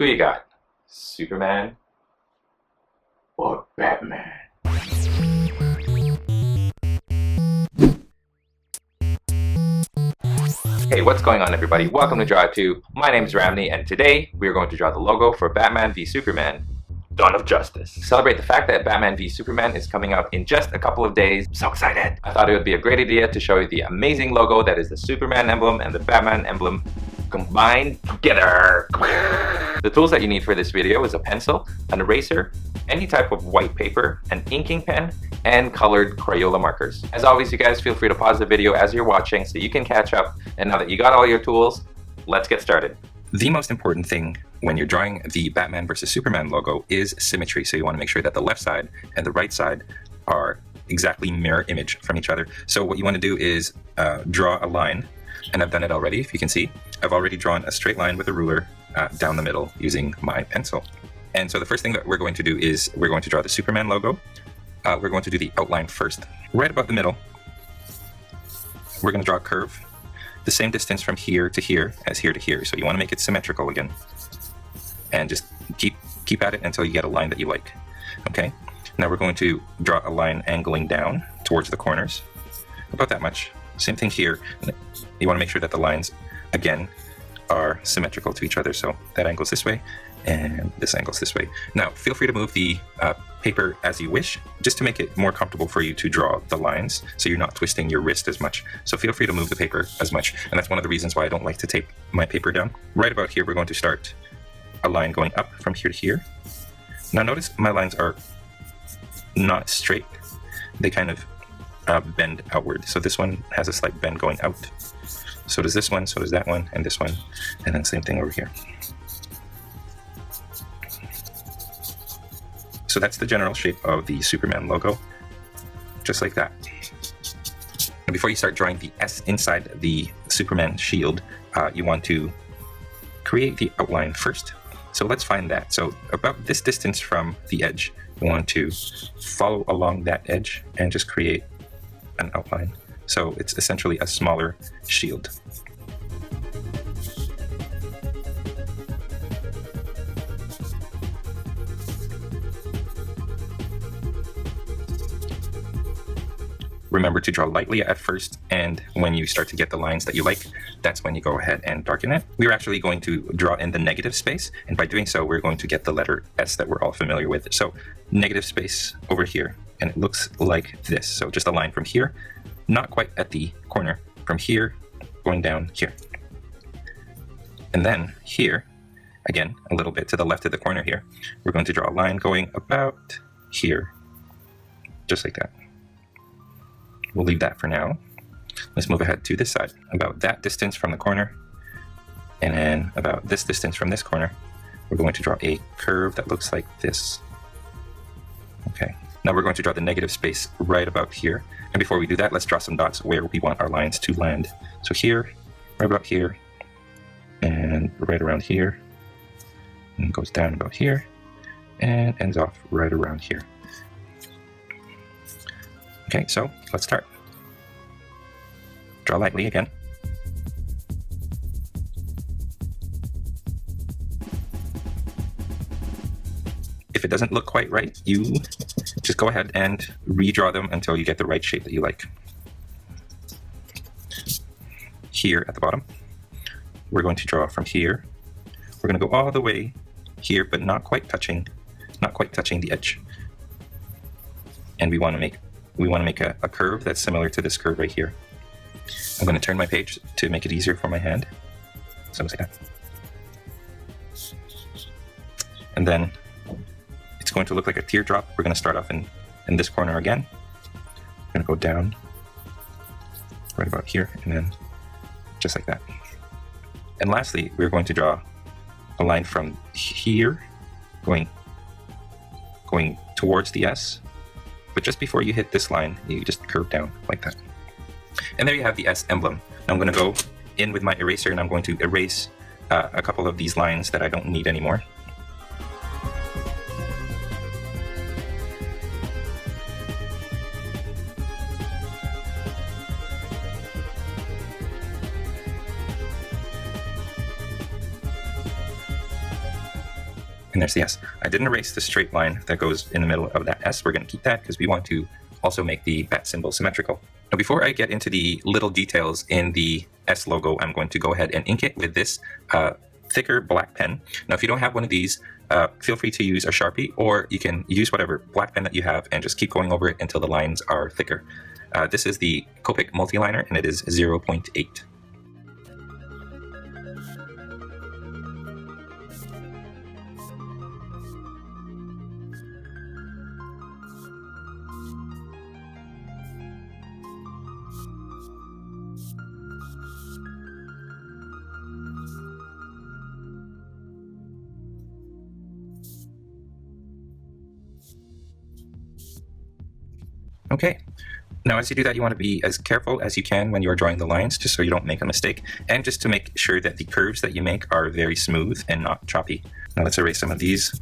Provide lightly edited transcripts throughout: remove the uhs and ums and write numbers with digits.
Who you got? Superman or Batman? Hey, what's going on everybody? Welcome to drawittoo. My name is Ramny and today we are going to draw the logo for Batman v Superman: Dawn of Justice. To celebrate the fact that Batman v Superman is coming out in just a couple of days. I'm so excited! I thought it would be a great idea to show you the amazing logo that is the Superman emblem and the Batman emblem combined together. The tools that you need for this video is a pencil, an eraser, any type of white paper, an inking pen, and colored Crayola markers. As always, you guys feel free to pause the video as you're watching so you can catch up. And now that you got all your tools, let's get started. The most important thing when you're drawing the Batman versus Superman logo is symmetry. So you want to make sure that the left side and the right side are exactly mirror image from each other. So what you want to do is draw a line, and I've done it already, if you can see. I've already drawn a straight line with a ruler down the middle using my pencil. And so the first thing that we're going to do is we're going to draw the Superman logo. We're going to do the outline first. Right about the middle, we're going to draw a curve the same distance from here to here as here to here. So you want to make it symmetrical again. And just keep at it until you get a line that you like. Okay, now we're going to draw a line angling down towards the corners. About that much. Same thing here. You want to make sure that the lines, again, are symmetrical to each other. So that angle's this way, and this angle's this way. Now, feel free to move the paper as you wish, just to make it more comfortable for you to draw the lines, so you're not twisting your wrist as much. So feel free to move the paper as much, and that's one of the reasons why I don't like to tape my paper down. Right about here, we're going to start a line going up from here to here. Now notice my lines are not straight. They kind of bend outward. So this one has a slight bend going out. So does this one, so does that one, and this one, and then same thing over here. So that's the general shape of the Superman logo, just like that. And before you start drawing the S inside the Superman shield, you want to create the outline first. So let's find that. So about this distance from the edge, you want to follow along that edge and just create an outline. So it's essentially a smaller shield. Remember to draw lightly at first, and when you start to get the lines that you like, that's when you go ahead and darken it. We're actually going to draw in the negative space, and by doing so, we're going to get the letter S that we're all familiar with. So negative space over here, and it looks like this. So just a line from here, not quite at the corner, from here, going down here. And then here, again, a little bit to the left of the corner here, we're going to draw a line going about here, just like that. We'll leave that for now. Let's move ahead to this side. About that distance from the corner, and then about this distance from this corner, we're going to draw a curve that looks like this. Okay, now we're going to draw the negative space right about here. And before we do that, let's draw some dots where we want our lines to land. So here, right about here, and right around here, and goes down about here, and ends off right around here. Okay, so let's start. Draw lightly again. If it doesn't look quite right, you just go ahead and redraw them until you get the right shape that you like. Here at the bottom, we're going to draw from here. We're going to go all the way here, but not quite touching the edge. And we want to make a curve that's similar to this curve right here. I'm going to turn my page to make it easier for my hand. So like that. And then it's going to look like a teardrop. We're going to start off in this corner again. I'm going to go down right about here, and then just like that. And lastly, we're going to draw a line from here going towards the S. But just before you hit this line, you just curve down like that. And there you have the S emblem. Now I'm going to go in with my eraser, and I'm going to erase a couple of these lines that I don't need anymore. And there's the S. I didn't erase the straight line that goes in the middle of that S. We're going to keep that because we want to also make the bat symbol symmetrical. Now, before I get into the little details in the S logo, I'm going to go ahead and ink it with this thicker black pen. Now, if you don't have one of these, feel free to use a Sharpie, or you can use whatever black pen that you have and just keep going over it until the lines are thicker. This is the Copic Multiliner, and it is 0.8. Okay, now as you do that, you want to be as careful as you can when you are drawing the lines, just so you don't make a mistake, and just to make sure that the curves that you make are very smooth and not choppy. Now let's erase some of these.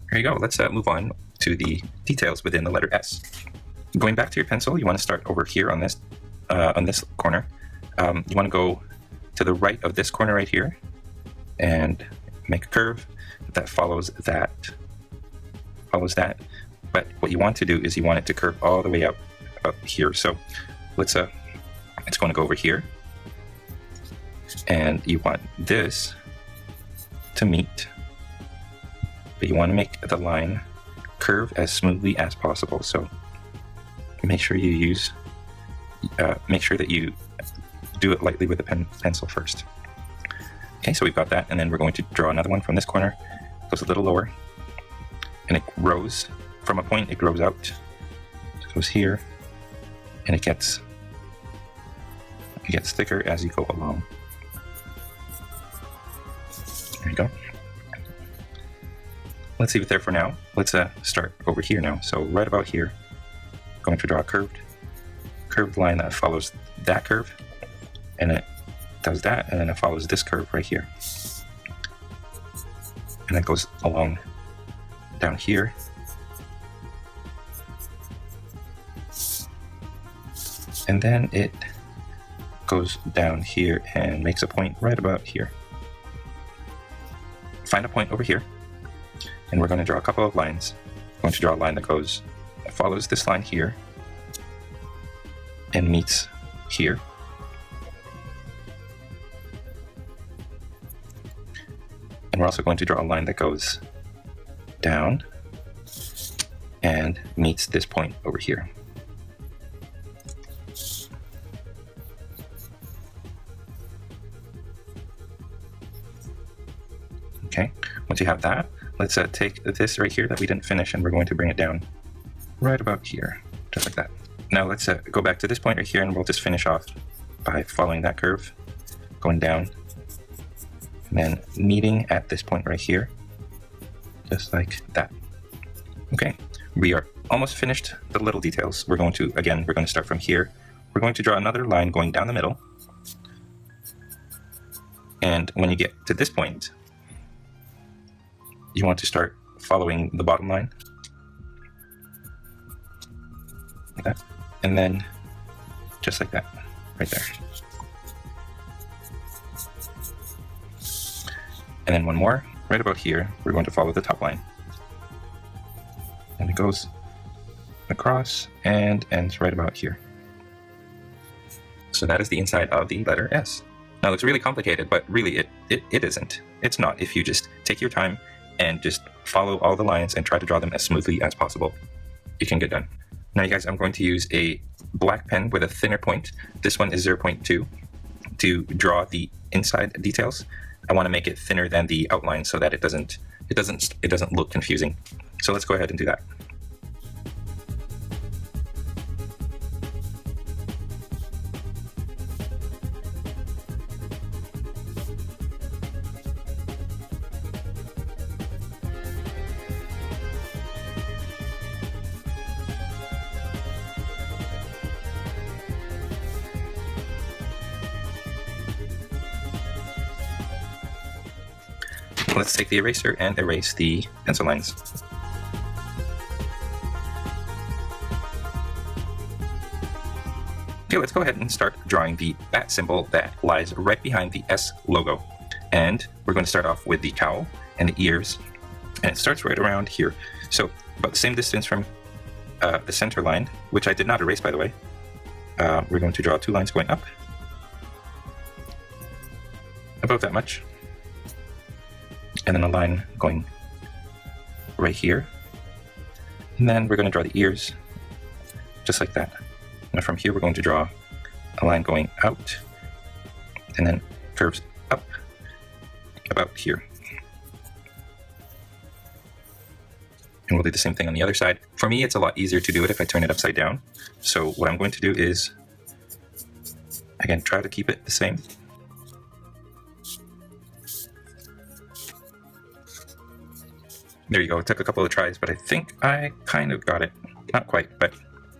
There you go. Let's move on to the details within the letter S. Going back to your pencil, you want to start over here on this corner. You want to go to the right of this corner right here and make a curve that follows that. But what you want to do is you want it to curve all the way up here. So let's it's going to go over here, and you want this to meet, but you want to make the line curve as smoothly as possible. So make sure you use make sure that you do it lightly with a pencil first. Okay, so we've got that, and then we're going to draw another one from this corner. Goes a little lower, and it grows from a point. It grows out. It goes here, and it gets thicker as you go along. There you go. Let's leave it there for now. Let's start over here now. So right about here, I'm going to draw a curved line that follows that curve, and it does that, and then it follows this curve right here, and it goes along down here, and then it goes down here and makes a point right about here. Find a point over here, and we're going to draw a couple of lines. I'm going to draw a line that follows this line here and meets here. And we're also going to draw a line that goes down and meets this point over here. Okay, once you have that, let's take this right here that we didn't finish, and we're going to bring it down right about here, just like that. Now let's go back to this point right here, and we'll just finish off by following that curve, going down, and then meeting at this point right here, just like that. Okay, we are almost finished the little details. We're going to start from here. We're going to draw another line going down the middle, and when you get to this point, you want to start following the bottom line, like that, and then just like that, right there. And then one more, right about here, we're going to follow the top line. And it goes across and ends right about here. So that is the inside of the letter S. Now it looks really complicated, but really it isn't. It's not. If you just take your time and just follow all the lines and try to draw them as smoothly as possible, you can get done. Now you guys, I'm going to use a black pen with a thinner point. This one is 0.2 to draw the inside details. I want to make it thinner than the outline so that it doesn't look confusing. So let's go ahead and do that. Let's take the eraser and erase the pencil lines. Okay, let's go ahead and start drawing the bat symbol that lies right behind the S logo. And we're going to start off with the cowl and the ears, and it starts right around here. So about the same distance from the center line, which I did not erase, by the way. We're going to draw 2 lines going up, about that much, and then a line going right here. And then we're going to draw the ears, just like that. And from here, we're going to draw a line going out, and then curves up about here. And we'll do the same thing on the other side. For me, it's a lot easier to do it if I turn it upside down. So what I'm going to do is, again, try to keep it the same. There you go. It took a couple of tries, but I think I kind of got it. Not quite, but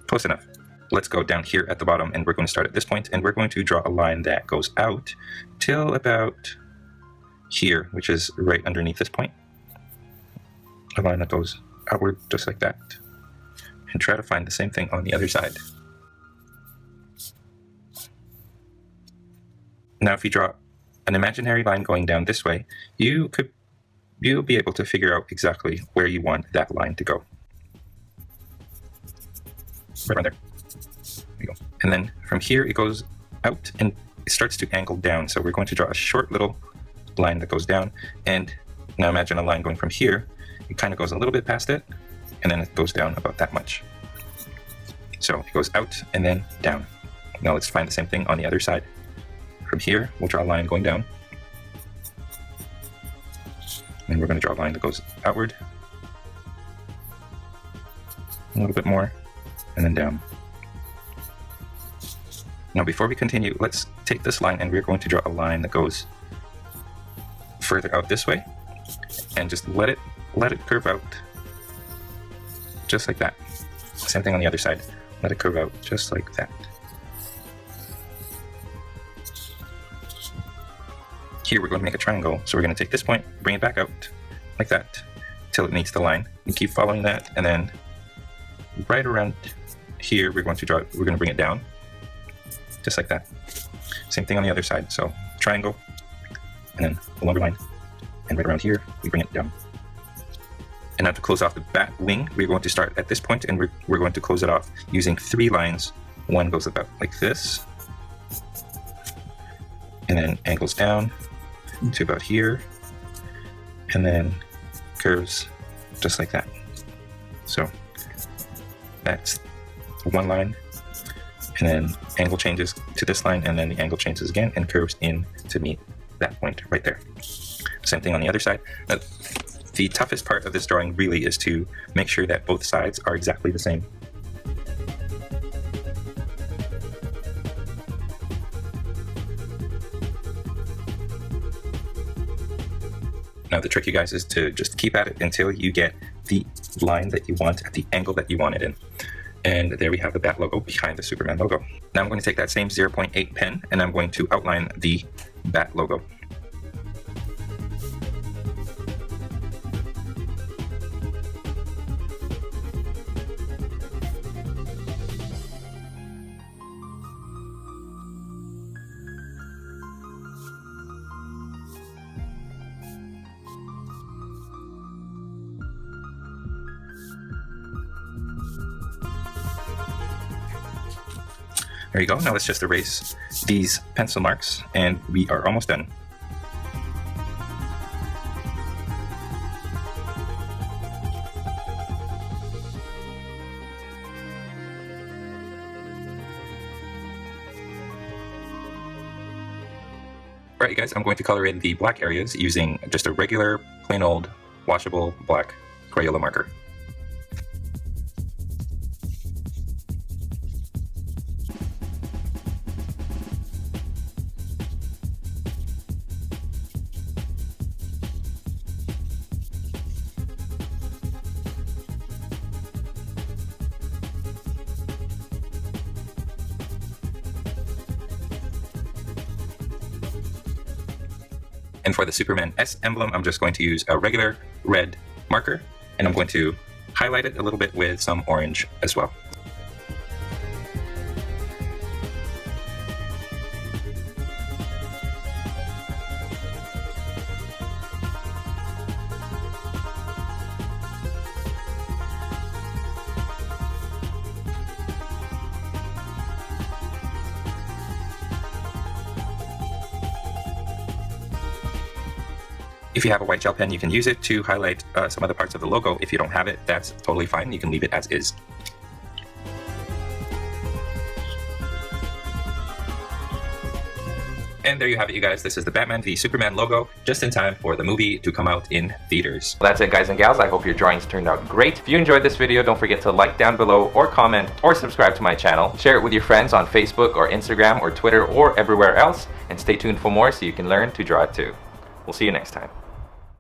close enough. Let's go down here at the bottom, and we're going to start at this point, and we're going to draw a line that goes out till about here, which is right underneath this point. A line that goes outward just like that. And try to find the same thing on the other side. Now if you draw an imaginary line going down this way, you'll be able to figure out exactly where you want that line to go. Right around there. There you go. And then from here it goes out and it starts to angle down. So we're going to draw a short little line that goes down. And now imagine a line going from here. It kind of goes a little bit past it, and then it goes down about that much. So it goes out and then down. Now let's find the same thing on the other side. From here, we'll draw a line going down. And we're going to draw a line that goes outward. A little bit more, and then down. Now before we continue, let's take this line and we're going to draw a line that goes further out this way. And just let it curve out. Just like that. Same thing on the other side. Let it curve out just like that. Here we're going to make a triangle, so we're going to take this point, bring it back out like that till it meets the line, and keep following that, and then right around here we're going to bring it down just like that. Same thing on the other side, so triangle and then a longer line, and right around here we bring it down. And now to close off the bat wing, we're going to start at this point, and we're going to close it off using 3 lines. One goes about like this, and then angles down to about here, and then curves just like that. So that's 1 line, and then angle changes to this line, and then the angle changes again and curves in to meet that point right there. Same thing on the other side. Now, the toughest part of this drawing really is to make sure that both sides are exactly the same. Now the trick, you guys, is to just keep at it until you get the line that you want at the angle that you want it in. And there we have the bat logo behind the Superman logo. Now I'm going to take that same 0.8 pen and I'm going to outline the bat logo. There you go. Now let's just erase these pencil marks and we are almost done. Alright, you guys, I'm going to color in the black areas using just a regular, plain old, washable black Crayola marker. And for the Superman S emblem, I'm just going to use a regular red marker, and I'm going to highlight it a little bit with some orange as well. If you have a white gel pen, you can use it to highlight some other parts of the logo. If you don't have it, that's totally fine. You can leave it as is. And there you have it, you guys. This is the Batman v Superman logo, just in time for the movie to come out in theaters. Well, that's it, guys and gals. I hope your drawings turned out great. If you enjoyed this video, don't forget to like down below, or comment, or subscribe to my channel. Share it with your friends on Facebook or Instagram or Twitter or everywhere else. And stay tuned for more so you can learn to draw it too. We'll see you next time.